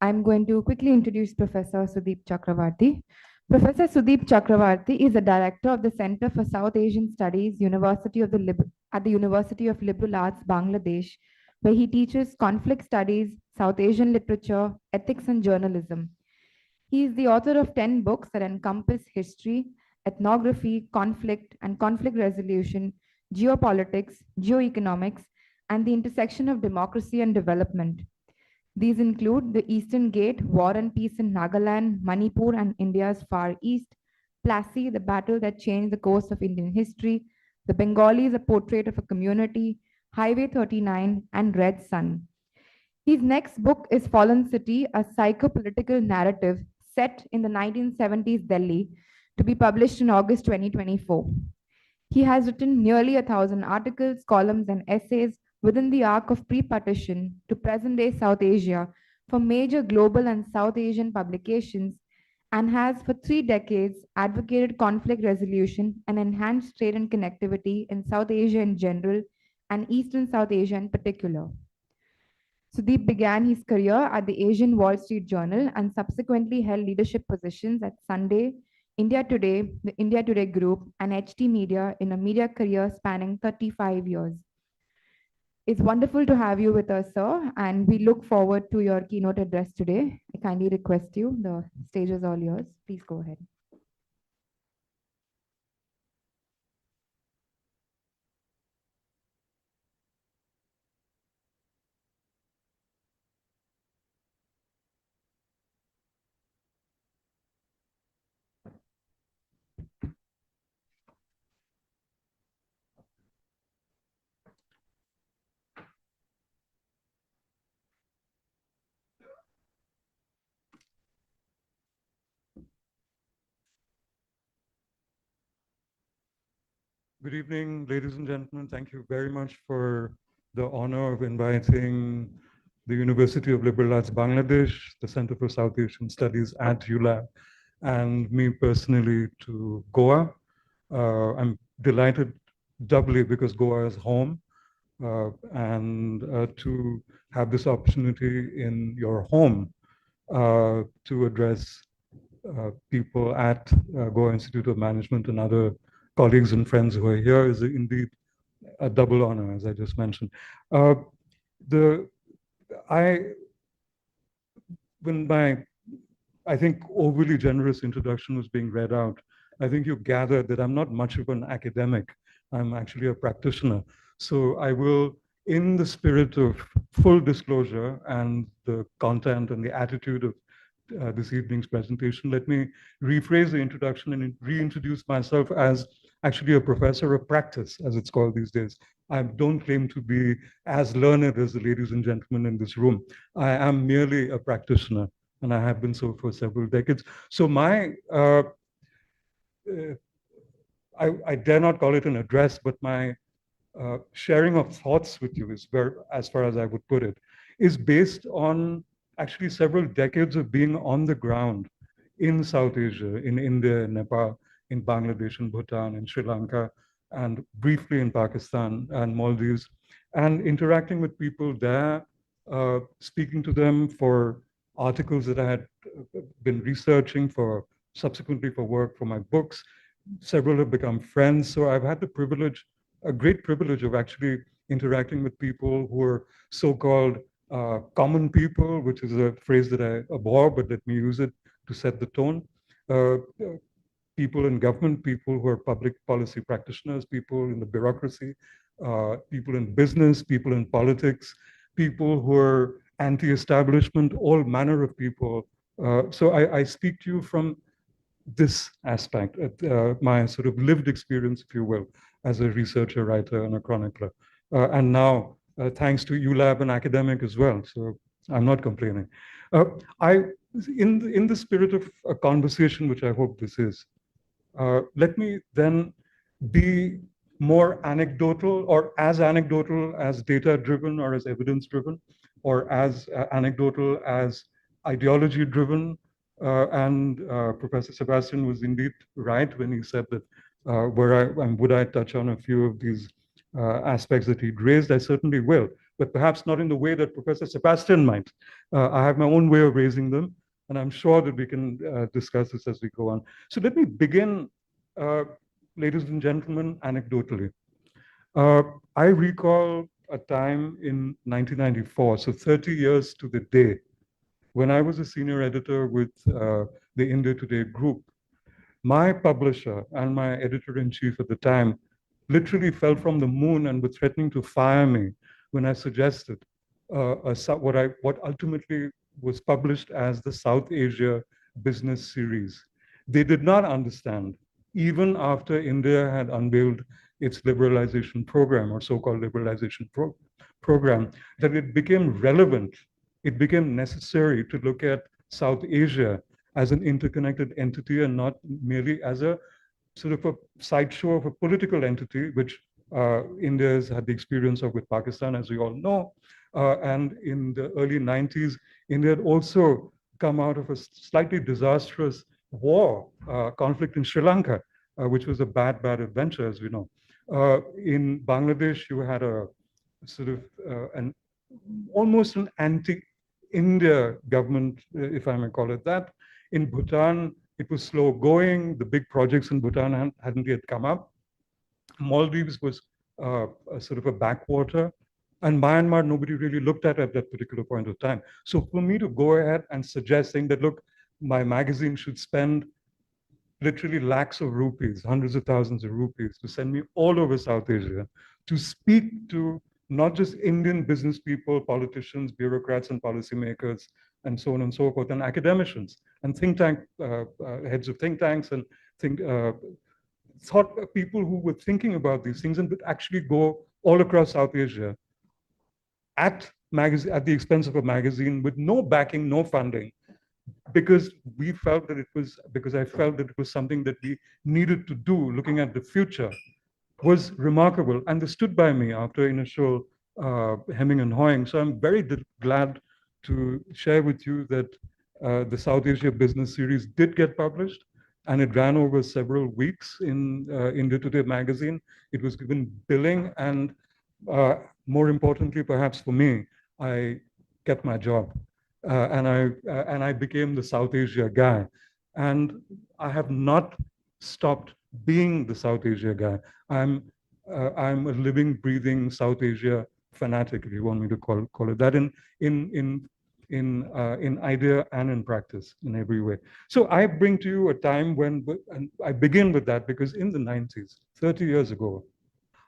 I'm going to quickly introduce Professor Sudeep Chakravarti. Professor Sudeep Chakravarti is the director of the Center for South Asian Studies, at the University of Liberal Arts, Bangladesh, where he teaches conflict studies, South Asian literature, ethics, and journalism. He is the author of 10 books that encompass history, ethnography, conflict and conflict resolution, geopolitics, geoeconomics, and the intersection of democracy and development. These include The Eastern Gate, War and Peace in Nagaland, Manipur, and India's Far East, Plassey, The Battle That Changed the Course of Indian History, The Bengalis, A Portrait of a Community, Highway 39, and Red Sun. His next book is Fallen City, a psychopolitical narrative set in the 1970s Delhi, to be published in August 2024. He has written nearly 1,000 articles, columns, and essays within the arc of pre partition to present day South Asia for major global and South Asian publications and has for 3 decades advocated conflict resolution and enhanced trade and connectivity in South Asia in general and Eastern South Asia in particular. Sudeep began his career at the Asian Wall Street Journal and subsequently held leadership positions at Sunday, India Today, the India Today Group, and HT Media in a media career spanning 35 years. It's wonderful to have you with us, sir, and we look forward to your keynote address today. I kindly request you, the stage is all yours. Please go ahead. Good evening, ladies and gentlemen. Thank you very much for the honor of inviting the University of Liberal Arts Bangladesh, the Center for South Asian Studies at ULAB, and me personally to Goa. I'm delighted doubly because Goa is home and to have this opportunity in your home to address people at Goa Institute of Management and other colleagues and friends who are here is indeed a double honor, as I just mentioned. The I when my I think overly generous introduction was being read out, I think you gathered that I'm not much of an academic. I'm actually a practitioner. So I will, in the spirit of full disclosure and the content and the attitude of this evening's presentation, let me rephrase the introduction and reintroduce myself as actually a professor of practice, as it's called these days. I don't claim to be as learned as the ladies and gentlemen in this room. I am merely a practitioner, and I have been so for several decades. So I dare not call it an address, but my sharing of thoughts with you is very, as far as I would put it, is based on actually several decades of being on the ground in South Asia, in India, Nepal, in Bangladesh, in Bhutan, in Sri Lanka, and briefly in Pakistan and Maldives, and interacting with people there, speaking to them for articles that I had been researching for subsequently for work for my books. Several have become friends. So I've had the privilege, a great privilege of actually interacting with people who are so-called common people, which is a phrase that I abhor, but let me use it to set the tone. Uh, People in government, people who are public policy practitioners, people in the bureaucracy, people in business, people in politics, people who are anti-establishment, all manner of people. So I speak to you from this aspect, my sort of lived experience, if you will, as a researcher, writer, and a chronicler. And now, thanks to ULAB and academic as well. So I'm not complaining. Uh, I, in the spirit of a conversation, which I hope this is, let me then be more anecdotal or as data driven or as evidence driven or as anecdotal as ideology driven. Professor Sebastian was indeed right when he said that would I touch on a few of these aspects that he'd raised? I certainly will. but perhaps not in the way that Professor Sebastian might. I have my own way of raising them, and I'm sure that we can discuss this as we go on. So let me begin, ladies and gentlemen, anecdotally. I recall a time in 1994, so 30 years to the day, when I was a senior editor with the India Today group. My publisher and my editor-in-chief at the time literally fell from the moon and were threatening to fire me when I suggested what ultimately was published as the South Asia Business Series. They did not understand, even after India had unveiled its liberalization program, or so-called liberalization program, that it became relevant, it became necessary to look at South Asia as an interconnected entity and not merely as a sort of a sideshow of a political entity, which India has had the experience of with Pakistan, as we all know. And in the early 90s, India had also come out of a slightly disastrous war, conflict in Sri Lanka, which was a bad, bad adventure, as we know. In Bangladesh, you had a sort of almost an anti-India government, if I may call it that. In Bhutan, it was slow going. The big projects in Bhutan hadn't yet come up. Maldives was a sort of a backwater. And Myanmar, nobody really looked at that particular point of time. So for me to go ahead and suggest, saying that, look, my magazine should spend literally lakhs of rupees, hundreds of thousands of rupees to send me all over South Asia to speak to not just Indian business people, politicians, bureaucrats, and policymakers, and so on and so forth, and academicians, and think tank heads of think tanks, and thought people who were thinking about these things and would actually go all across South Asia at the expense of a magazine with no backing, no funding, because I felt that it was something that we needed to do, looking at the future, was remarkable, and they stood by me after initial hemming and hawing. So I'm very glad to share with you that the South Asia Business Series did get published, and it ran over several weeks in India Today magazine. It was given billing, and more importantly, perhaps for me, I kept my job. And I became the South Asia guy. And I have not stopped being the South Asia guy. I'm a living, breathing South Asia fanatic, if you want me to call it that, in idea and in practice, in every way. So I bring to you a time when, and I begin with that because in the 90s, 30 years ago,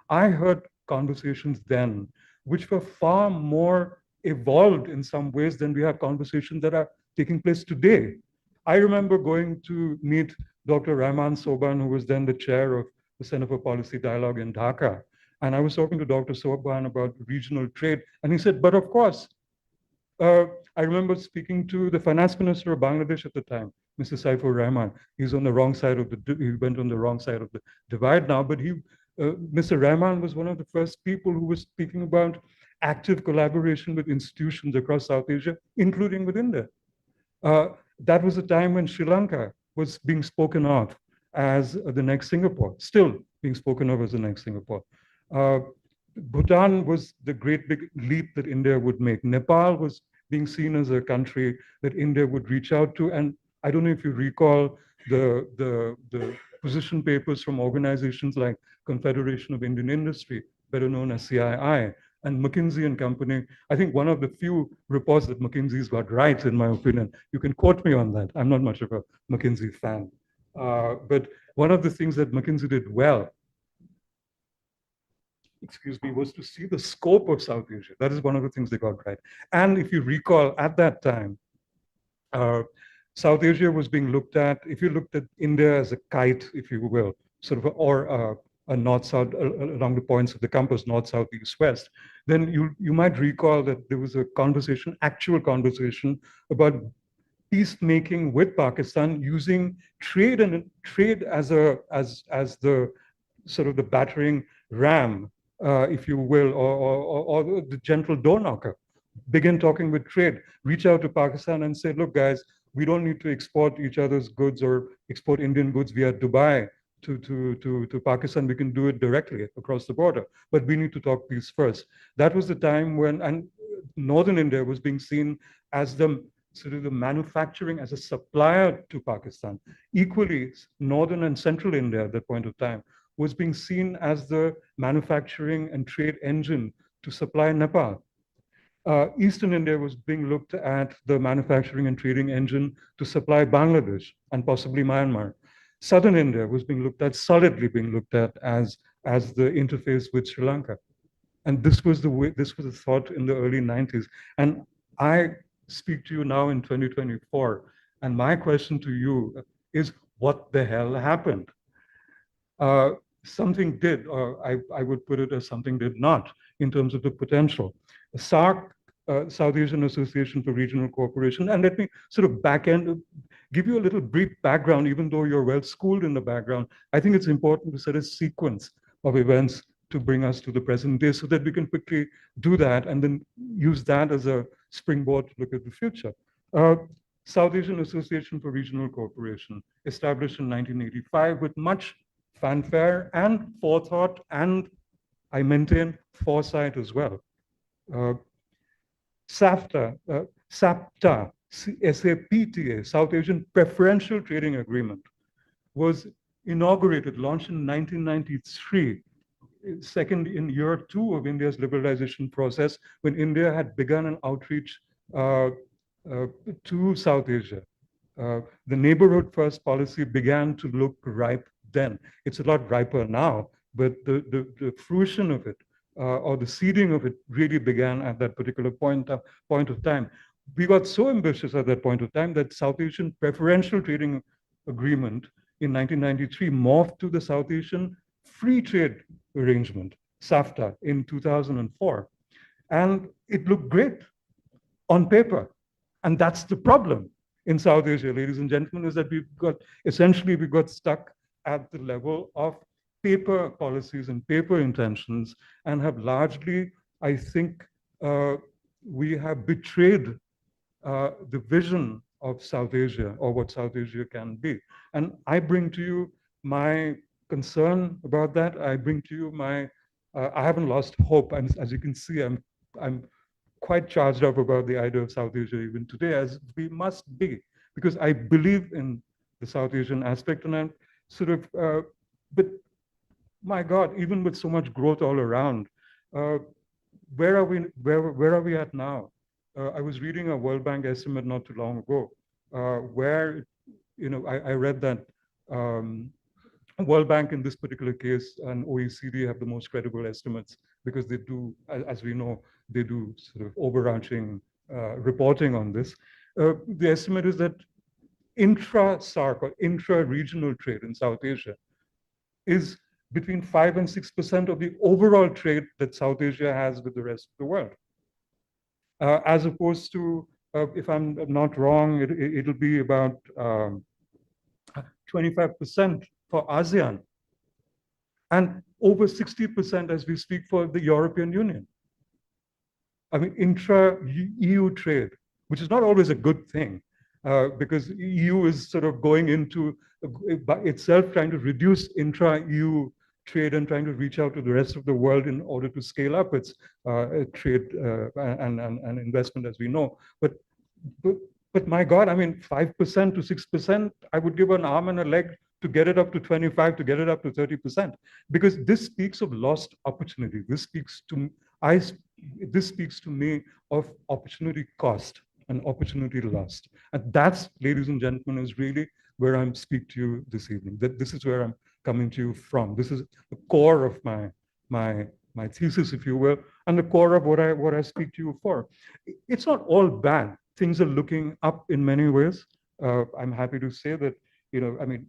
I heard conversations then which were far more evolved in some ways than we have conversations that are taking place today. I remember going to meet Dr. Rahman Sobhan, who was then the chair of the Center for Policy Dialogue in Dhaka. And I was talking to Dr. Sobhan about regional trade. And he said, but of course, I remember speaking to the finance minister of Bangladesh at the time, Mr. Saifur Rahman. He's on the wrong side of he went on the wrong side of the divide now, but Mr. Rahman was one of the first people who was speaking about active collaboration with institutions across South Asia, including with India. That was a time when Sri Lanka was being spoken of as the next Singapore, still being spoken of as the next Singapore. Bhutan was the great big leap that India would make. Nepal was being seen as a country that India would reach out to. And I don't know if you recall the position papers from organizations like Confederation of Indian Industry, better known as CII, and McKinsey and Company. I think one of the few reports that McKinsey's got right, in my opinion. You can quote me on that. I'm not much of a McKinsey fan. But one of the things that McKinsey did well, was to see the scope of South Asia. That is one of the things they got right. And if you recall, at that time, South Asia was being looked at, if you looked at India as a kite, if you will, sort of, or a north-south, along the points of the compass, north, south, east, west, then you might recall that there was a conversation, actual conversation, about peacemaking with Pakistan using trade as the sort of the battering ram, if you will, or the gentle door knocker. Begin talking with trade, reach out to Pakistan and say, look, guys, we don't need to export each other's goods or export Indian goods via Dubai to Pakistan, we can do it directly across the border. But we need to talk peace first. That was the time when, and northern India was being seen as the sort of the manufacturing as a supplier to Pakistan. Equally, northern and central India at that point of time was being seen as the manufacturing and trade engine to supply Nepal. Eastern India was being looked at the manufacturing and trading engine to supply Bangladesh and possibly Myanmar. Southern India was being looked at, solidly being looked at as the interface with Sri Lanka. And this was the way, this was the thought in the early 90s. And I speak to you now in 2024. And my question to you is, what the hell happened? Something did, or I would put it as something did not, in terms of the potential. SARC, South Asian Association for Regional Cooperation, and let me sort of give you a little brief background, even though you're well schooled in the background. I think it's important to set a sequence of events to bring us to the present day so that we can quickly do that and then use that as a springboard to look at the future. South Asian Association for Regional Cooperation, established in 1985 with much fanfare and forethought, and I maintain foresight as well. SAFTA, SAPTA, SAPTA, South Asian Preferential Trading Agreement, was inaugurated, launched in 1993, second in year 2 of India's liberalization process, when India had begun an outreach to South Asia. The neighborhood first policy began to look ripe then. It's a lot riper now, but the fruition of it, or the seeding of it, really began at that particular point of time. We got so ambitious at that point of time that South Asian Preferential Trading Agreement in 1993 morphed to the South Asian Free Trade Arrangement, SAFTA, in 2004. And it looked great on paper. And that's the problem in South Asia, ladies and gentlemen, is that we got stuck at the level of paper policies and paper intentions, and have largely, I think, we have betrayed the vision of South Asia, or what South Asia can be. And I bring to you my concern about that. I bring to you my, I haven't lost hope. As you can see, I'm quite charged up about the idea of South Asia even today, as we must be, because I believe in the South Asian aspect, and I'm sort of, but my God, even with so much growth all around, where are we at now? I was reading a World Bank estimate not too long ago, where, you know, I read that World Bank in this particular case and OECD have the most credible estimates, because they do, as we know, they do sort of overarching reporting on this. The estimate is that intra-SARC or intra-regional trade in South Asia is between 5 and 6% of the overall trade that South Asia has with the rest of the world. As opposed to, if I'm not wrong, it'll be about 25% for ASEAN, and over 60% as we speak for the European Union. I mean, intra-EU trade, which is not always a good thing, because EU is sort of going into by itself trying to reduce intra-EU trade and trying to reach out to the rest of the world in order to scale up its trade and investment, as we know. But my God, I mean, 5% to 6%, I would give an arm and a leg to get it up to 25, to get it up to 30%, because this speaks of lost opportunity. This speaks to me of opportunity cost and opportunity lost. And that's, ladies and gentlemen, is really where I'm speaking to you this evening. That this is where I'm coming to you from. This is the core of my thesis, if you will, and the core of what I speak to you for. It's not all bad. Things are looking up in many ways. I'm happy to say that, you know, I mean,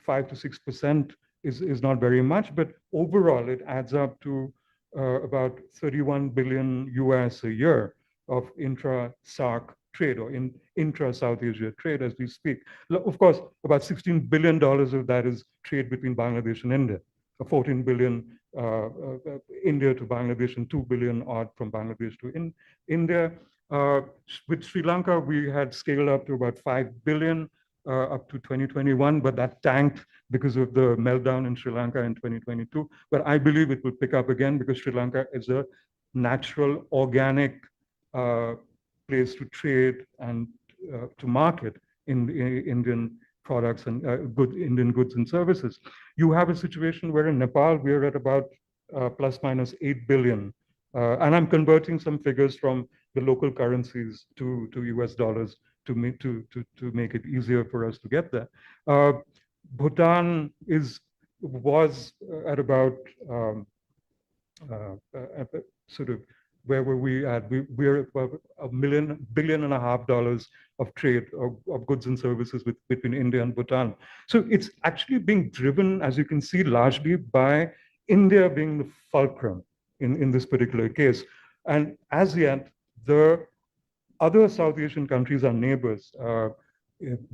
5 to 6% is not very much, but overall it adds up to about 31 billion US a year of intra-SARC trade, or intra-South Asia trade as we speak. Of course, about $16 billion of that is trade between Bangladesh and India, 14 billion India to Bangladesh, and 2 billion odd from Bangladesh to India. With Sri Lanka, we had scaled up to about 5 billion up to 2021, but that tanked because of the meltdown in Sri Lanka in 2022. But I believe it will pick up again because Sri Lanka is a natural, organic place to trade and to market in Indian products and Indian goods and services. You have a situation where in Nepal, we're at about plus minus 8 billion. And I'm converting some figures from the local currencies to US dollars to make it easier for us to get there. Bhutan was at about sort of, where were we at? We're at $1.5 billion of trade of goods and services between India and Bhutan. So it's actually being driven, as you can see, largely by India being the fulcrum in this particular case. And as yet, the other South Asian countries, our neighbors,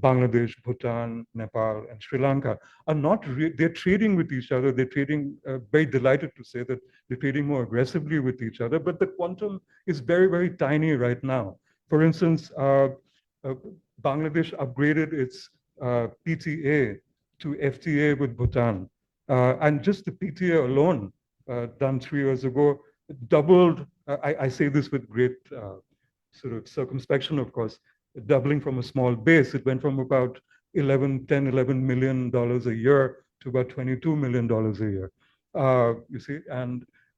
Bangladesh, Bhutan, Nepal, and Sri Lanka, are not, they're trading with each other. They're trading, very delighted to say that they're trading more aggressively with each other, but the quantum is very, very tiny right now. For instance, Bangladesh upgraded its PTA to FTA with Bhutan. And just the PTA alone, done 3 years ago, doubled, I say this with great sort of circumspection, of course, doubling from a small base. It went from about $11 million a year to about $22 million a year. You see,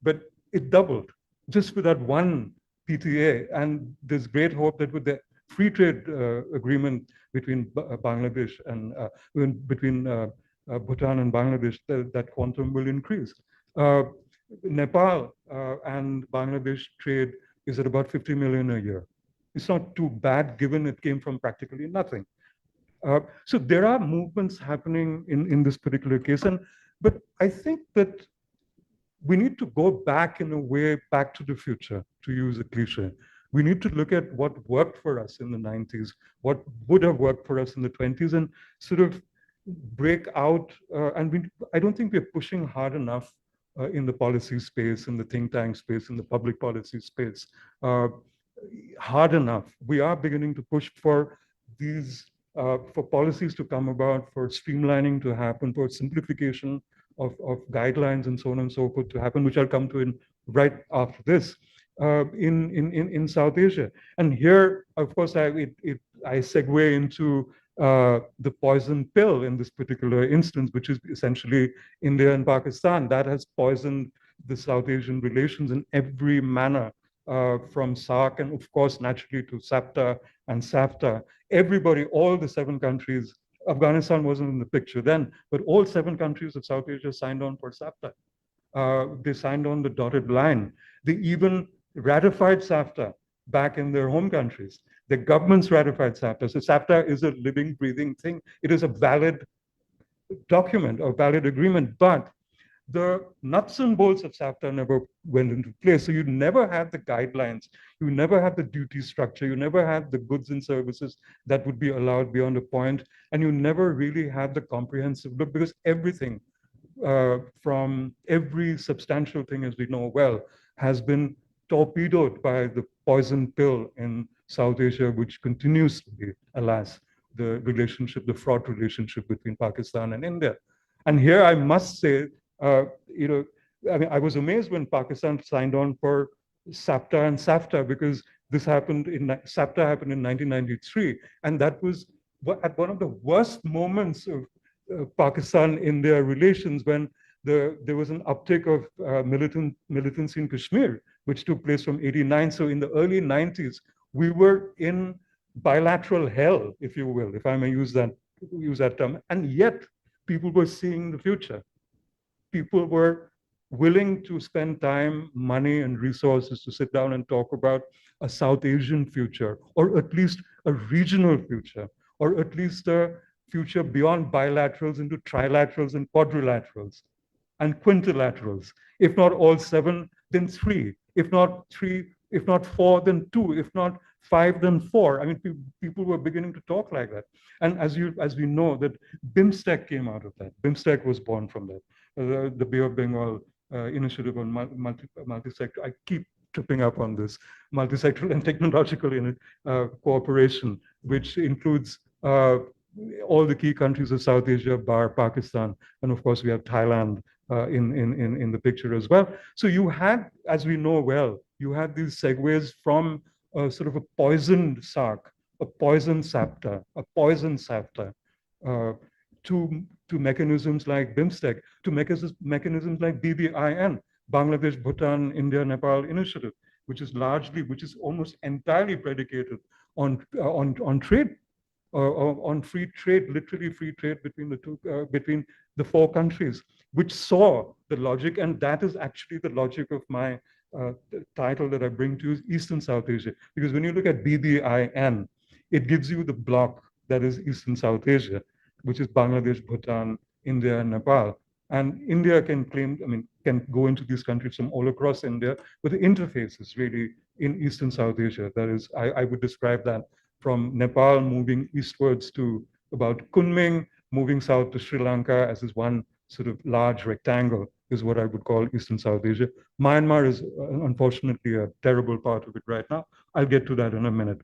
but it doubled just with that one PTA. And there's great hope that with the free trade agreement between Bangladesh and between Bhutan and Bangladesh, that quantum will increase. Nepal and Bangladesh trade is at about 50 million a year. It's not too bad given it came from practically nothing. So there are movements happening in this particular case. But I think that we need to go back in a way, back to the future, to use a cliche. We need to look at what worked for us in the 90s, what would have worked for us in the 20s, and sort of break out. I don't think we're pushing hard enough in the policy space, in the think tank space, in the public policy space, hard enough. We are beginning to push for these, for policies to come about, for streamlining to happen, for simplification of guidelines and so on and so forth to happen, which I'll come to in right after this, in South Asia. And here, of course, I segue into the poison pill in this particular instance, which is essentially India and Pakistan. That has poisoned the South Asian relations in every manner, from SAARC and of course, naturally to SAPTA and SAFTA. Everybody, all the 7 countries, Afghanistan wasn't in the picture then, but all 7 countries of South Asia signed on for SAFTA. They signed on the dotted line. They even ratified SAFTA back in their home countries. The governments ratified SAFTA. So SAFTA is a living, breathing thing. It is a valid document or valid agreement, but the nuts and bolts of SAFTA never went into place. So you never had the guidelines, you never had the duty structure, you never had the goods and services that would be allowed beyond a point, and you never really had the comprehensive look, because everything from every substantial thing, as we know well, has been torpedoed by the poison pill in South Asia, which continues to be, alas, the relationship, the fraught relationship between Pakistan and India. And here I must say, I mean, I was amazed when Pakistan signed on for SAPTA and SAFTA, because SAPTA happened in 1993, and that was at one of the worst moments of Pakistan-India relations, when there was an uptick of militancy in Kashmir, which took place from '89. So in the early 90s, we were in bilateral hell, if you will, if I may use that term, and yet people were seeing the future. People were willing to spend time, money, and resources to sit down and talk about a South Asian future, or at least a regional future, or at least a future beyond bilaterals into trilaterals and quadrilaterals and quintilaterals. If not all 7, then 3. If not 3, if not 4, then 2. If not 5, then 4. I mean, people were beginning to talk like that. And as we know, that BIMSTEC came out of that. BIMSTEC was born from that. The Bay of Bengal initiative on multi-sector. I keep tripping up on this, multi-sectoral and technological cooperation, which includes all the key countries of South Asia, bar Pakistan, and of course we have Thailand in the picture as well. So you had, as we know well, you had these segues from sort of a poisoned SARC, a poisoned SAPTA, a poisoned SAFTA, uh, to mechanisms like BIMSTEC, to mechanisms like BBIN, Bangladesh, Bhutan, India, Nepal Initiative, which is almost entirely predicated on trade, on free trade, literally free trade between the four countries, which saw the logic, and that is actually the logic of my title that I bring to you, Eastern South Asia. Because when you look at BBIN, it gives you the block that is Eastern South Asia, which is Bangladesh, Bhutan, India, and Nepal. And India can claim, can go into these countries from all across India, but the interface is really in Eastern South Asia. That is, I would describe that from Nepal moving eastwards to about Kunming, moving south to Sri Lanka as this one sort of large rectangle is what I would call Eastern South Asia. Myanmar is unfortunately a terrible part of it right now. I'll get to that in a minute.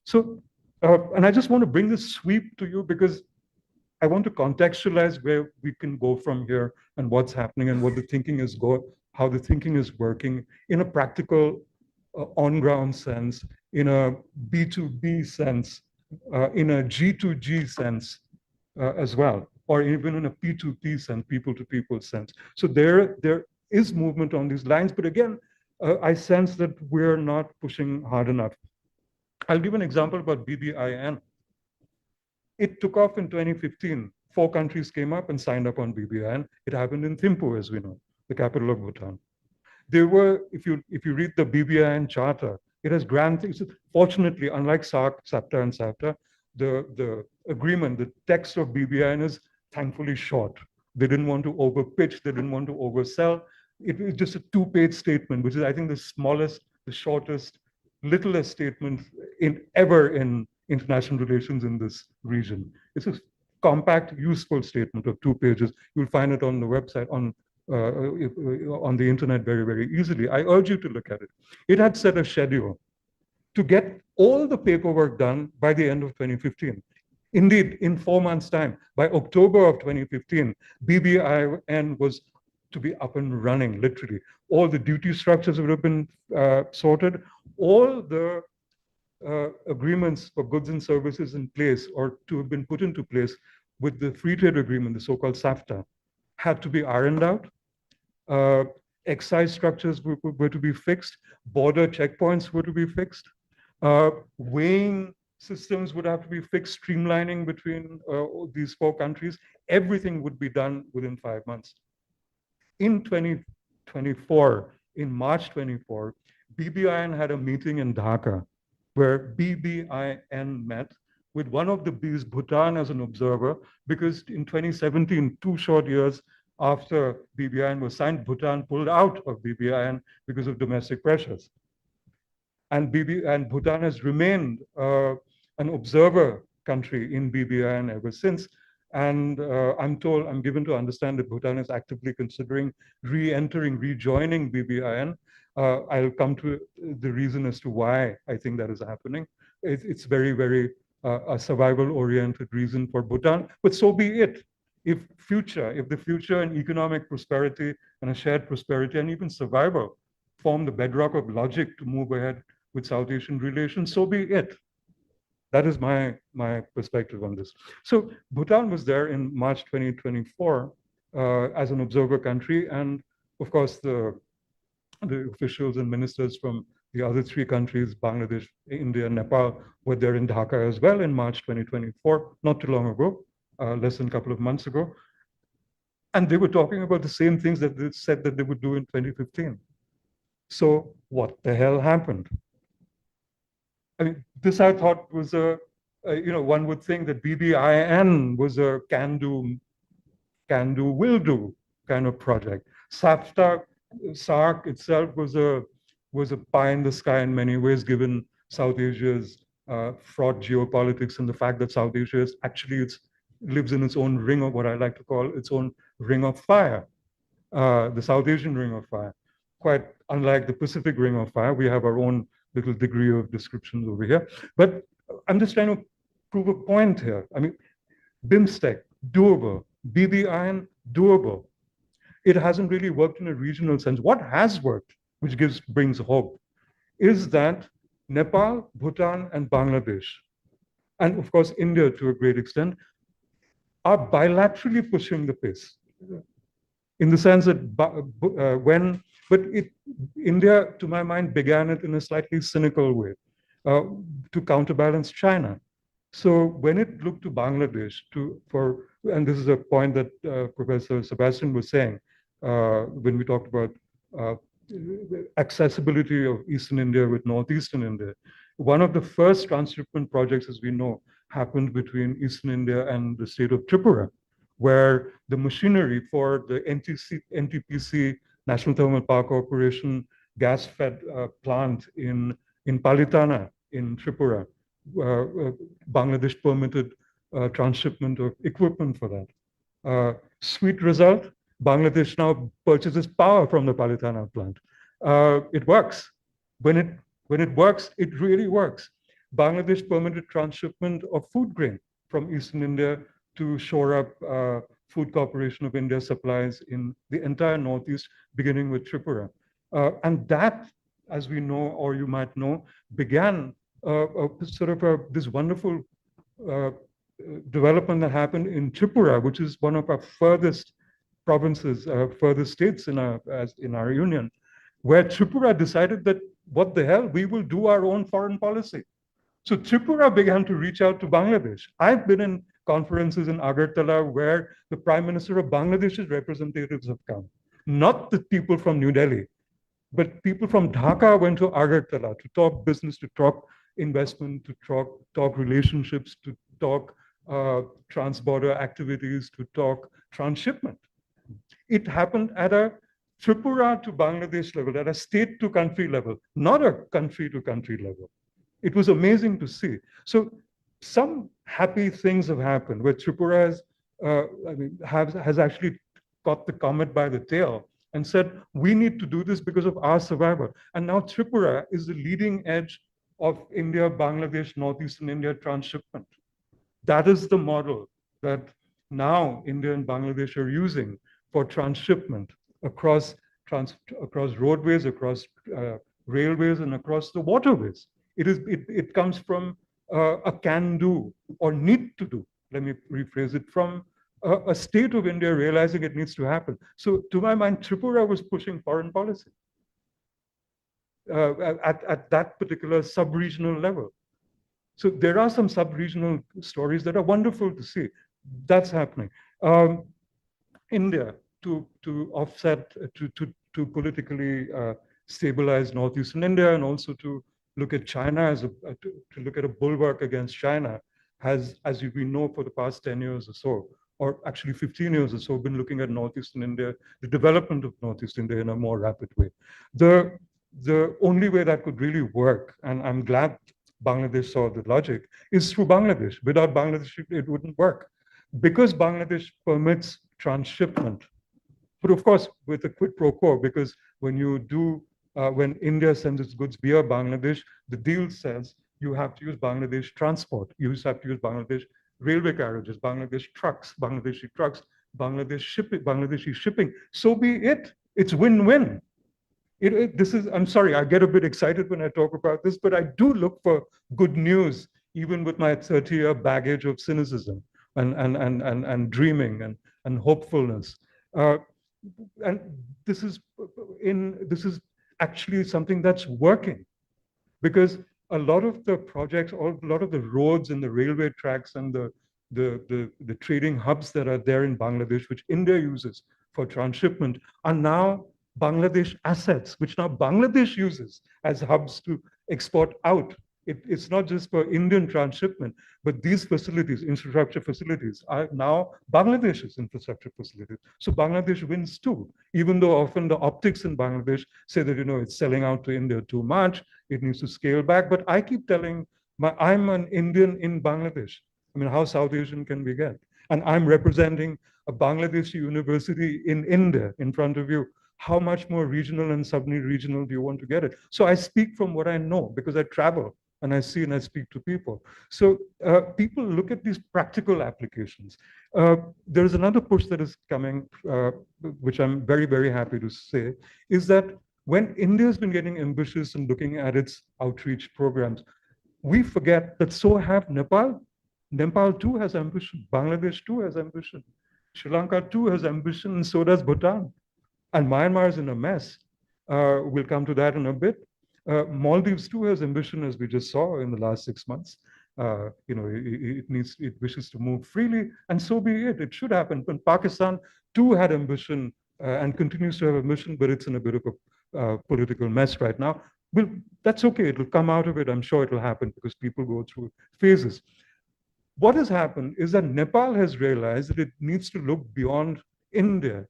So, and I just want to bring this sweep to you because I want to contextualize where we can go from here and what's happening and what the thinking is how the thinking is working in a practical, on-ground sense, in a B2B sense, in a G2G sense as well, or even in a P2P sense, people-to-people sense. So there is movement on these lines, but again, I sense that we're not pushing hard enough. I'll give an example about BBIN. It took off in 2015. 4 countries came up and signed up on BBIN. It happened in Thimphu, as we know, the capital of Bhutan. There were, if you read the BBIN charter, it has grand things. Fortunately, unlike SARC, SAPTA, and SAFTA, the agreement, the text of BBIN is thankfully short. They didn't want to overpitch, they didn't want to oversell. It was just a 2-page statement, which is, I think, the smallest, the shortest, littlest statement ever in international relations in this region. It's a compact, useful statement of 2 pages. You'll find it on the website, on the internet very, very easily. I urge you to look at it. It had set a schedule to get all the paperwork done by the end of 2015. Indeed, in 4 months' time, by October of 2015, BBIN was to be up and running, literally. All the duty structures would have been sorted. All the agreements for goods and services in place or to have been put into place with the free trade agreement, the so-called SAFTA, had to be ironed out. Excise structures were to be fixed. Border checkpoints were to be fixed. Weighing systems would have to be fixed, streamlining between these 4 countries. Everything would be done within 5 months. In 2024, in March 24, BBIN had a meeting in Dhaka where BBIN met with one of the Bs, Bhutan, as an observer, because in 2017, 2 short years after BBIN was signed, Bhutan pulled out of BBIN because of domestic pressures. And Bhutan has remained an observer country in BBIN ever since. And I'm given to understand that Bhutan is actively considering re-entering, rejoining BBIN. I'll come to the reason as to why I think that is happening. It's very, very a survival-oriented reason for Bhutan, but so be it. If the future and economic prosperity and a shared prosperity and even survival form the bedrock of logic to move ahead with South Asian relations, so be it. That is my perspective on this. So Bhutan was there in March 2024 as an observer country, and of course the officials and ministers from the other 3 countries, Bangladesh, India, Nepal, were there in Dhaka as well in March 2024, not too long ago, less than a couple of months ago. And they were talking about the same things that they said that they would do in 2015. So what the hell happened? I mean, this I thought was one would think that BBIN was a can do, will do kind of project. SAFTA, SARC itself was a pie in the sky in many ways, given South Asia's fraught geopolitics and the fact that South Asia is actually lives in its own ring of what I like to call its own ring of fire, the South Asian ring of fire. Quite unlike the Pacific ring of fire, we have our own little degree of descriptions over here. But I'm just trying to prove a point here. I mean, BIMSTEC, doable. BBIN, doable. It hasn't really worked in a regional sense. What has worked, which brings hope, is that Nepal, Bhutan, and Bangladesh, and of course India to a great extent, are bilaterally pushing the pace. In the sense that India, to my mind, began it in a slightly cynical way to counterbalance China. So when it looked to Bangladesh and this is a point that Professor Sebastian was saying when we talked about accessibility of Eastern India with Northeastern India. One of the first transshipment projects, as we know, happened between Eastern India and the state of Tripura, where the machinery for the NTPC, National Thermal Power Corporation, gas-fed plant in Palitana in Tripura, Bangladesh permitted transshipment of equipment for that. Sweet result, Bangladesh now purchases power from the Palitana plant. It works. When it works, it really works. Bangladesh permitted transshipment of food grain from Eastern India to shore up Food Corporation of India supplies in the entire Northeast, beginning with Tripura. And that, as we know, or you might know, began this wonderful development that happened in Tripura, which is one of our furthest provinces, furthest states in our union, where Tripura decided that, what the hell, we will do our own foreign policy. So Tripura began to reach out to Bangladesh. I've been in conferences in Agartala where the Prime Minister of Bangladesh's representatives have come. Not the people from New Delhi, but people from Dhaka went to Agartala to talk business, to talk investment, to talk relationships, to talk trans-border activities, to talk transshipment. It happened at a Tripura to Bangladesh level, at a state to country level, not a country to country level. It was amazing to see. So some happy things have happened where Tripura has actually caught the comet by the tail and said, we need to do this because of our survival. And now Tripura is the leading edge of India, Bangladesh, Northeastern India transshipment. That is the model that now India and Bangladesh are using for transshipment across roadways, across railways, and across the waterways. It comes from a can do or need to do, let me rephrase it, from a state of India realizing it needs to happen. So to my mind, Tripura was pushing foreign policy at that particular sub-regional level. So there are some sub-regional stories that are wonderful to see. That's happening. India, to offset, to politically stabilize Northeastern India, and also to look at China to look at a bulwark against China, has, as we know, for the past 10 years or so, or actually 15 years or so, been looking at Northeastern India, the development of Northeast India in a more rapid way. The only way that could really work, and I'm glad Bangladesh saw the logic, is through Bangladesh. Without Bangladesh, it wouldn't work. Because Bangladesh permits transshipment, but of course with a quid pro quo, because when India sends its goods via Bangladesh, the deal says you have to use Bangladesh transport. You have to use Bangladesh railway carriages, Bangladeshi trucks, Bangladeshi shipping. So be it. It's win-win. I'm sorry, I get a bit excited when I talk about this, but I do look for good news, even with my 30-year baggage of cynicism and dreaming and hopefulness. And this is actually something that's working, because a lot of the projects, a lot of the roads and the railway tracks and the trading hubs that are there in Bangladesh, which India uses for transshipment, are now Bangladesh assets, which now Bangladesh uses as hubs to export out. It's not just for Indian transshipment, but these facilities, infrastructure facilities, are now Bangladesh's infrastructure facilities. So Bangladesh wins too, even though often the optics in Bangladesh say that, it's selling out to India too much, it needs to scale back. But I keep telling I'm an Indian in Bangladesh. I mean, how South Asian can we get? And I'm representing a Bangladeshi university in India in front of you. How much more regional and sub-regional do you want to get it? So I speak from what I know, because I travel and I see and I speak to people. So people look at these practical applications. There's another push that is coming, which I'm very, very happy to say, is that when India has been getting ambitious and looking at its outreach programs, we forget that so have Nepal. Nepal too has ambition. Bangladesh too has ambition. Sri Lanka too has ambition, and so does Bhutan. And Myanmar is in a mess. We'll come to that in a bit. Maldives too has ambition, as we just saw in the last 6 months. It wishes to move freely, and so be it. It should happen. But Pakistan too had ambition and continues to have ambition, but it's in a bit of a political mess right now. Well, that's okay. It'll come out of it. I'm sure it'll happen because people go through phases. What has happened is that Nepal has realized that it needs to look beyond India,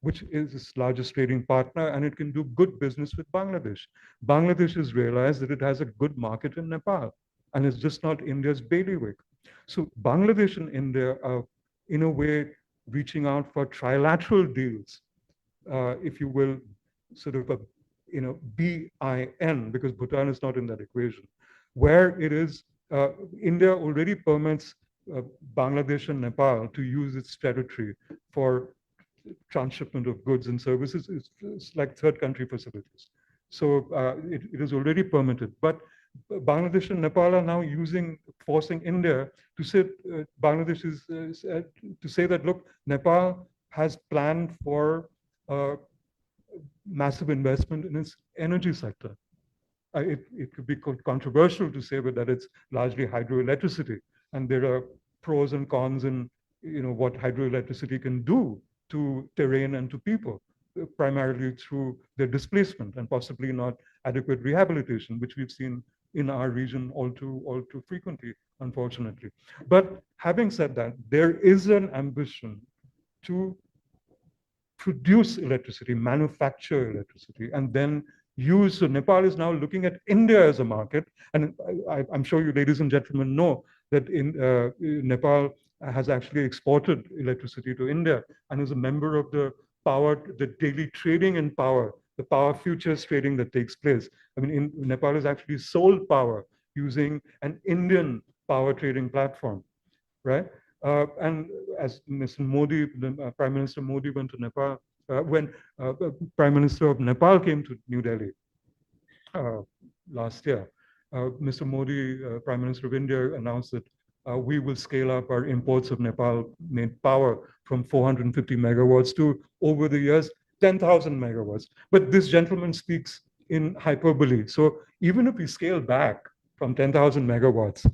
which is its largest trading partner, and it can do good business with Bangladesh. Bangladesh has realized that it has a good market in Nepal, and it's just not India's bailiwick. So Bangladesh and India are, in a way, reaching out for trilateral deals, if you will, sort of a, BIN, because Bhutan is not in that equation, where it is, India already permits Bangladesh and Nepal to use its territory for transshipment of goods and services. It's like third country facilities. So it is already permitted. But Bangladesh and Nepal are now forcing India to say, Bangladesh is to say that, look, Nepal has planned for massive investment in its energy sector. It could be controversial to say, but that it's largely hydroelectricity. And there are pros and cons in what hydroelectricity can do to terrain and to people, primarily through their displacement and possibly not adequate rehabilitation, which we've seen in our region all too frequently, unfortunately. But having said that, there is an ambition to produce electricity, manufacture electricity, and then use. So Nepal is now looking at India as a market, and I'm sure you ladies and gentlemen know that Nepal has actually exported electricity to India and is a member of the daily trading in power, the power futures trading that takes place. I mean, Nepal has actually sold power using an Indian power trading platform, right? And as Mr. Modi, Prime Minister Modi went to Nepal, when Prime Minister of Nepal came to New Delhi last year, Mr. Modi, Prime Minister of India, announced that we will scale up our imports of Nepal-made power from 450 megawatts to, over the years, 10,000 megawatts. But this gentleman speaks in hyperbole. So even if we scale back from 10,000 megawatts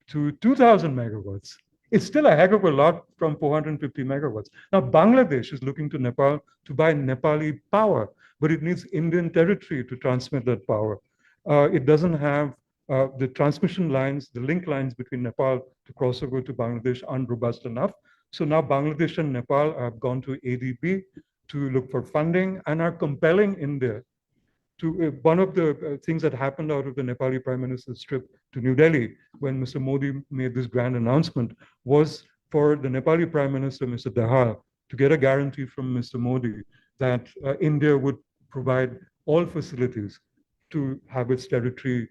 to 2,000 megawatts, it's still a heck of a lot from 450 megawatts. Now, Bangladesh is looking to Nepal to buy Nepali power, but it needs Indian territory to transmit that power. It doesn't have the transmission lines, the link lines between Nepal to cross over to Bangladesh aren't robust enough. So now Bangladesh and Nepal have gone to ADB to look for funding and are compelling India to, one of the things that happened out of the Nepali Prime Minister's trip to New Delhi when Mr. Modi made this grand announcement was for the Nepali Prime Minister, Mr. Dahal, to get a guarantee from Mr. Modi that India would provide all facilities to have its territory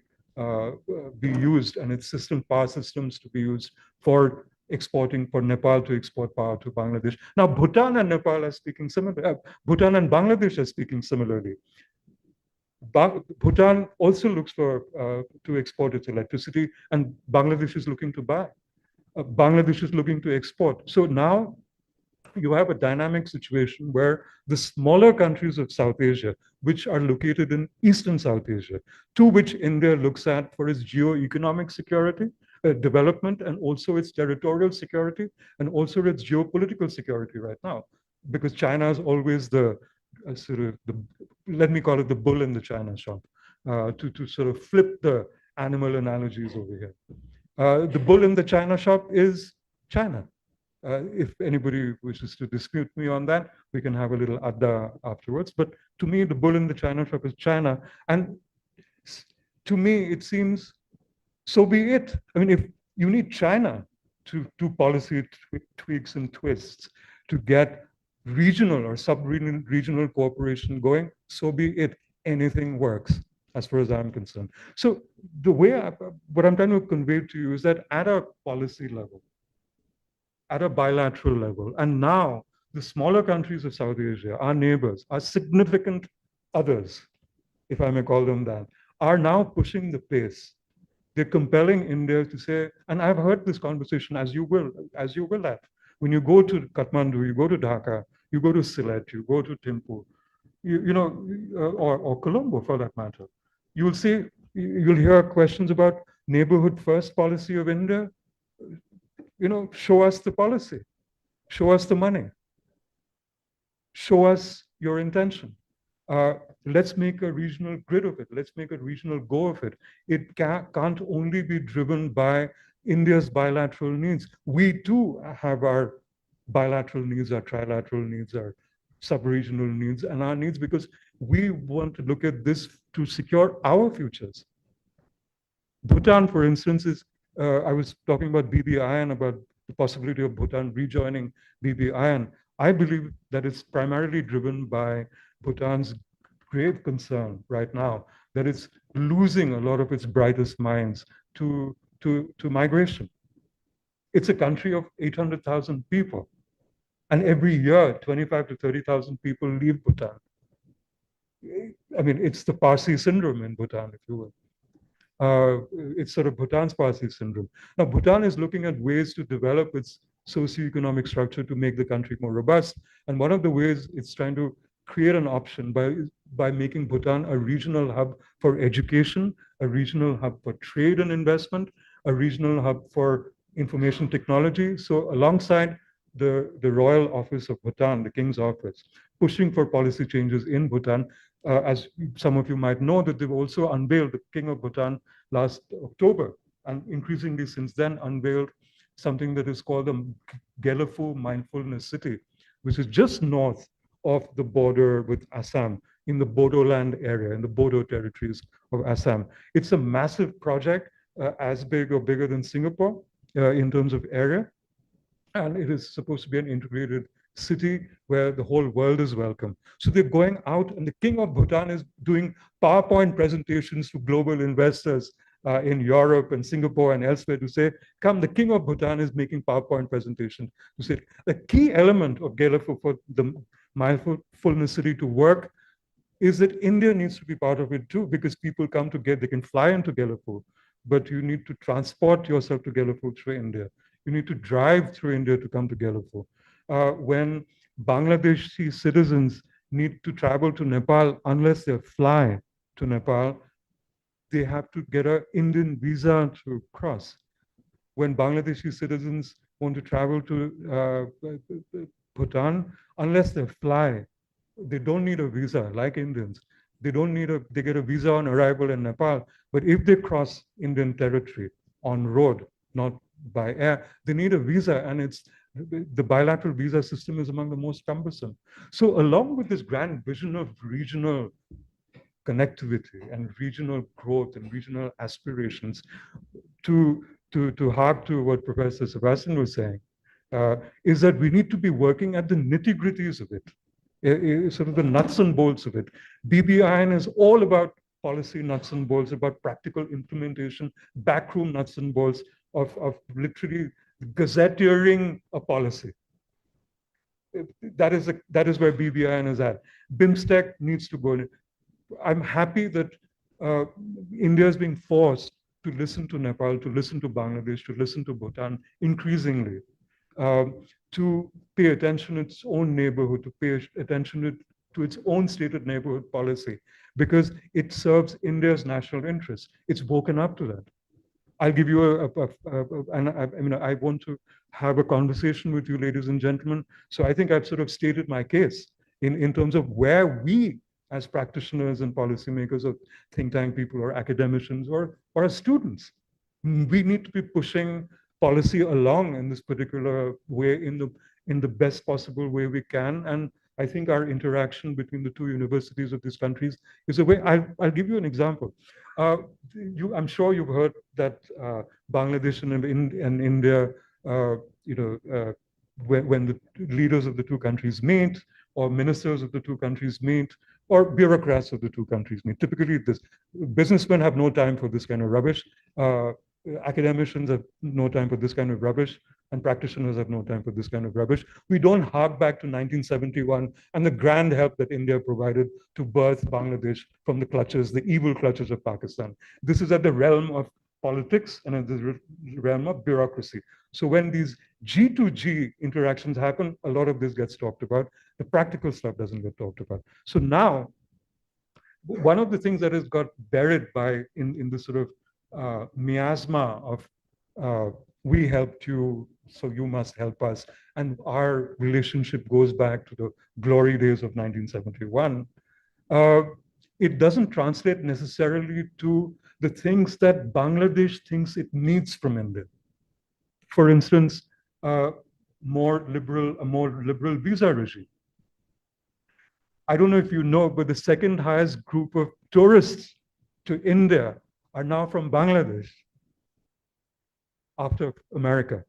be used and its power systems to be used for exporting, for Nepal to export power to Bangladesh. Now, Bhutan and Nepal are speaking similarly. Bhutan and Bangladesh are speaking similarly. Bhutan also looks for to export its electricity, and Bangladesh is looking to buy. Bangladesh is looking to export. So now you have a dynamic situation where the smaller countries of South Asia, which are located in Eastern South Asia, to which India looks at for its geo-economic security, development, and also its territorial security, and also its geopolitical security right now, because China is always the let me call it the bull in the China shop, to sort of flip the animal analogies over here. The bull in the China shop is China. If anybody wishes to dispute me on that, we can have a little adda afterwards. But to me, the bull in the China shop is China. And to me, it seems, so be it. I mean, if you need China to do policy tweaks and twists to get regional or sub-regional cooperation going, so be it. Anything works. as far as I'm concerned. So the way, what I'm trying to convey to you is that at a policy level, at a bilateral level, and now the smaller countries of South Asia, our neighbors, our significant others, if I may call them that, are now pushing the pace. They're compelling India to say, and I've heard this conversation as you will have. When you go to Kathmandu, you go to Dhaka, you go to Sylhet, you go to Thimphu, or Colombo for that matter, you'll see, you'll hear questions about neighborhood first policy of India. Show us the policy, show us the money, show us your intention. Let's make a regional grid of it. Let's make a regional go of it. It can't only be driven by India's bilateral needs. We too have our bilateral needs, our trilateral needs, our sub-regional needs, and our needs because we want to look at this to secure our futures. Bhutan, for instance, is, I was talking about BBIN, about the possibility of Bhutan rejoining BBIN. I believe that it's primarily driven by Bhutan's grave concern right now that it's losing a lot of its brightest minds to migration. It's a country of 800,000 people. And every year, 25 to 30,000 people leave Bhutan. I mean, it's the Parsi syndrome in Bhutan, if you will. It's sort of Bhutan's Parsi syndrome. Now, Bhutan is looking at ways to develop its socioeconomic structure to make the country more robust. And one of the ways it's trying to create an option by making Bhutan a regional hub for education, a regional hub for trade and investment, a regional hub for information technology. So alongside the Royal Office of Bhutan, the King's Office, pushing for policy changes in Bhutan, as some of you might know, that they've also unveiled, the King of Bhutan last October, and increasingly since then unveiled something that is called the Gelaphu Mindfulness City, which is just north of the border with Assam, in the Bodoland area, in the Bodo territories of Assam. It's a massive project, as big or bigger than Singapore in terms of area. And it is supposed to be an integrated city where the whole world is welcome. So they're going out, and the King of Bhutan is doing PowerPoint presentations to global investors in Europe and Singapore and elsewhere to say, come, the King of Bhutan is making PowerPoint presentations to say the key element of Gelaphu for the Mindfulness City to work is that India needs to be part of it too, because people come to they can fly into Gelaphu, but you need to transport yourself to Gelaphu through India. You need to drive through India to come to Gelaphu. When Bangladeshi citizens need to travel to Nepal, unless they fly to Nepal, they have to get an Indian visa to cross. When Bangladeshi citizens want to travel to Bhutan, unless they fly, they don't need a visa like Indians. They get a visa on arrival in Nepal. But if they cross Indian territory on road, not by air, they need a visa, and the bilateral visa system is among the most cumbersome. So along with this grand vision of regional connectivity and regional growth and regional aspirations, to hark to what Professor Sebastian was saying, is that we need to be working at the nitty-gritties of it, sort of the nuts and bolts of it. BBIN is all about policy nuts and bolts, about practical implementation, backroom nuts and bolts of literally gazetteering a policy. That is where BBIN is at. BIMSTEC needs to go in. I'm happy that India is being forced to listen to Nepal, to listen to Bangladesh, to listen to Bhutan increasingly, to pay attention to its own neighborhood, to pay attention to its own stated neighborhood policy, because it serves India's national interests. It's woken up to that. I'll give you I want to have a conversation with you, ladies and gentlemen. So I think I've sort of stated my case in terms of where we, as practitioners and policymakers or think tank people or academicians or as students, we need to be pushing policy along in this particular way, in the best possible way we can. And I think our interaction between the two universities of these countries is a way. I'll give you an example. I'm sure you've heard that Bangladesh and India, when the leaders of the two countries meet, or ministers of the two countries meet, or bureaucrats of the two countries meet. Typically, businessmen have no time for this kind of rubbish. Academicians have no time for this kind of rubbish, and practitioners have no time for this kind of rubbish. We don't hark back to 1971 and the grand help that India provided to birth Bangladesh from the evil clutches of Pakistan. This is at the realm of politics and at the realm of bureaucracy. So when these G2G interactions happen, a lot of this gets talked about. The practical stuff doesn't get talked about. So now, one of the things that has got buried in this sort of miasma of we helped you, so you must help us, and our relationship goes back to the glory days of 1971, it doesn't translate necessarily to the things that Bangladesh thinks it needs from India. For instance, a more liberal visa regime. I don't know if you know, but the second highest group of tourists to India are now from Bangladesh after America.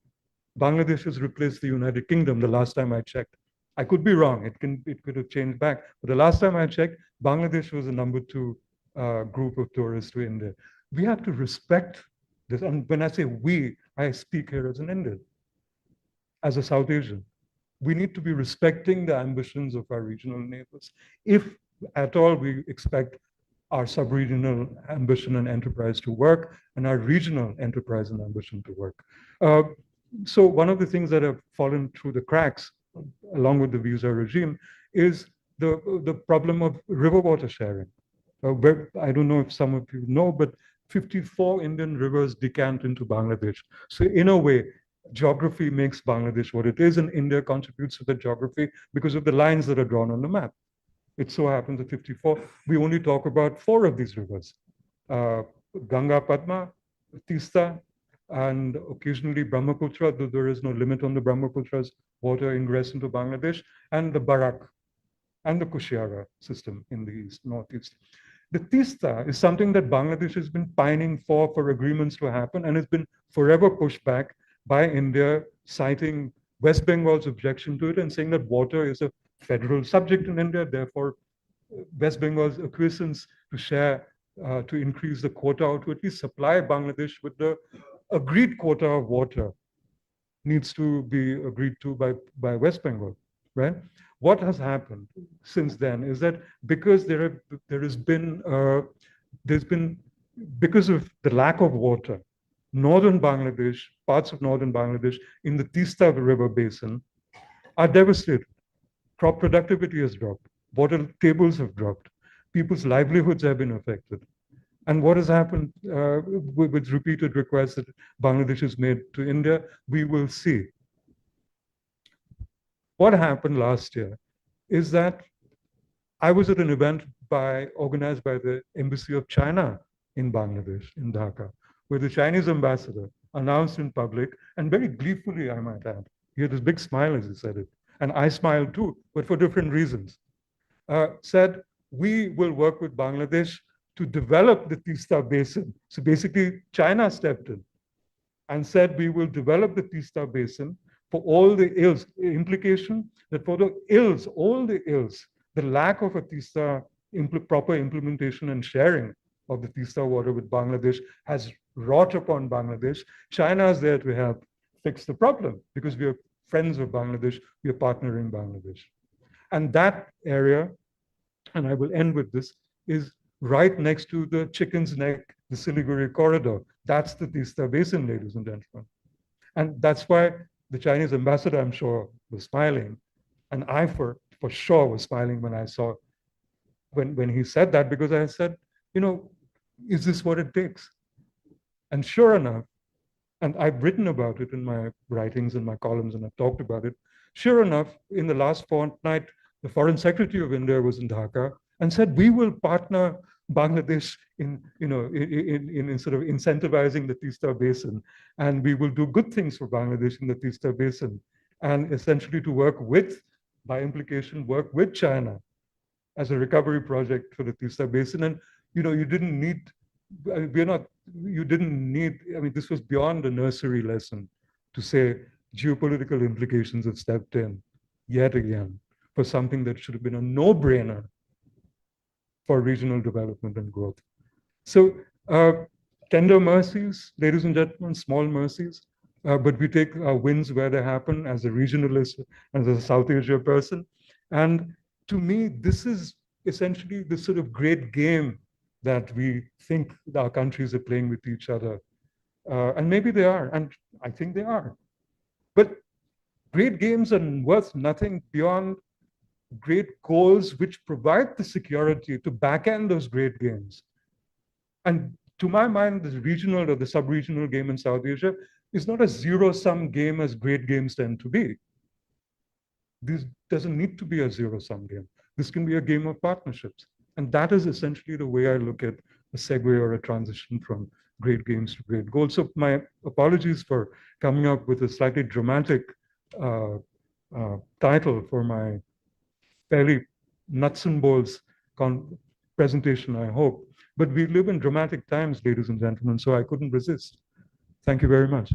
Bangladesh has replaced the United Kingdom the last time I checked. I could be wrong, it could have changed back. But the last time I checked, Bangladesh was the number 2 group of tourists to India. We have to respect this. And when I say we, I speak here as an Indian, as a South Asian. We need to be respecting the ambitions of our regional neighbors. If at all we expect our sub-regional ambition and enterprise to work and our regional enterprise and ambition to work. So one of the things that have fallen through the cracks along with the visa regime is the problem of river water sharing. Where, I don't know if some of you know, but 54 Indian rivers decant into Bangladesh. So in a way, geography makes Bangladesh what it is, and India contributes to the geography because of the lines that are drawn on the map. It so happens that 54, we only talk about 4 of these rivers, Ganga, Padma, Tista, and occasionally Brahmaputra, though there is no limit on the Brahmaputra's water ingress into Bangladesh, and the Barak and the Kushiara system in the east, northeast. The Tista is something that Bangladesh has been pining for agreements to happen, and has been forever pushed back by India, citing West Bengal's objection to it and saying that water is a federal subject in India, therefore West Bengal's acquiescence to share, to increase the quota or to at least supply Bangladesh with the agreed quota of water needs to be agreed to by West Bengal, right? What has happened since then is that because there's been because of the lack of water, northern Bangladesh, parts of northern Bangladesh in the Tista River basin are devastated. Crop productivity has dropped, water tables have dropped, people's livelihoods have been affected. And what has happened with repeated requests that Bangladesh has made to India, we will see. What happened last year is that I was at an event organized by the Embassy of China in Bangladesh, in Dhaka, where the Chinese ambassador announced in public, and very gleefully, I might add, he had this big smile as he said it, and I smiled too, but for different reasons, said, we will work with Bangladesh to develop the Tista Basin. So basically, China stepped in and said, we will develop the Tista Basin for all the ills. Implication that for the ills, all the ills, the lack of a Tista proper implementation and sharing of the Tista water with Bangladesh has wrought upon Bangladesh. China is there to help fix the problem because we are friends of Bangladesh, we are partnering Bangladesh. And that area, and I will end with this, is right next to the Chicken's Neck, the Siliguri corridor. That's the Tista Basin, ladies and gentlemen. And that's why the Chinese ambassador, I'm sure, was smiling. And I, for sure, was smiling when I saw, when he said that, because I said, you know, is this what it takes? And sure enough, and I've written about it in my writings and my columns, and I've talked about it. Sure enough, in the last fortnight, the Foreign Secretary of India was in Dhaka and said, we will partner Bangladesh in sort of incentivizing the Tista Basin, and we will do good things for Bangladesh in the Tista Basin, and essentially to work with, by implication, work with China as a recovery project for the Tista Basin. And you didn't need, you didn't need, I mean, this was beyond a nursery lesson to say geopolitical implications have stepped in yet again for something that should have been a no-brainer for regional development and growth. So tender mercies, ladies and gentlemen, small mercies, but we take our wins where they happen as a regionalist, as a South Asia person. And to me, this is essentially the sort of great game that we think our countries are playing with each other. And maybe they are, and I think they are. But great games are worth nothing beyond great goals which provide the security to back end those great games. And to my mind, the regional or the sub-regional game in South Asia is not a zero-sum game as great games tend to be. This doesn't need to be a zero-sum game. This can be a game of partnerships. And that is essentially the way I look at a segue or a transition from great games to great goals. So my apologies for coming up with a slightly dramatic title for my fairly nuts and bolts presentation, I hope. But we live in dramatic times, ladies and gentlemen, so I couldn't resist. Thank you very much.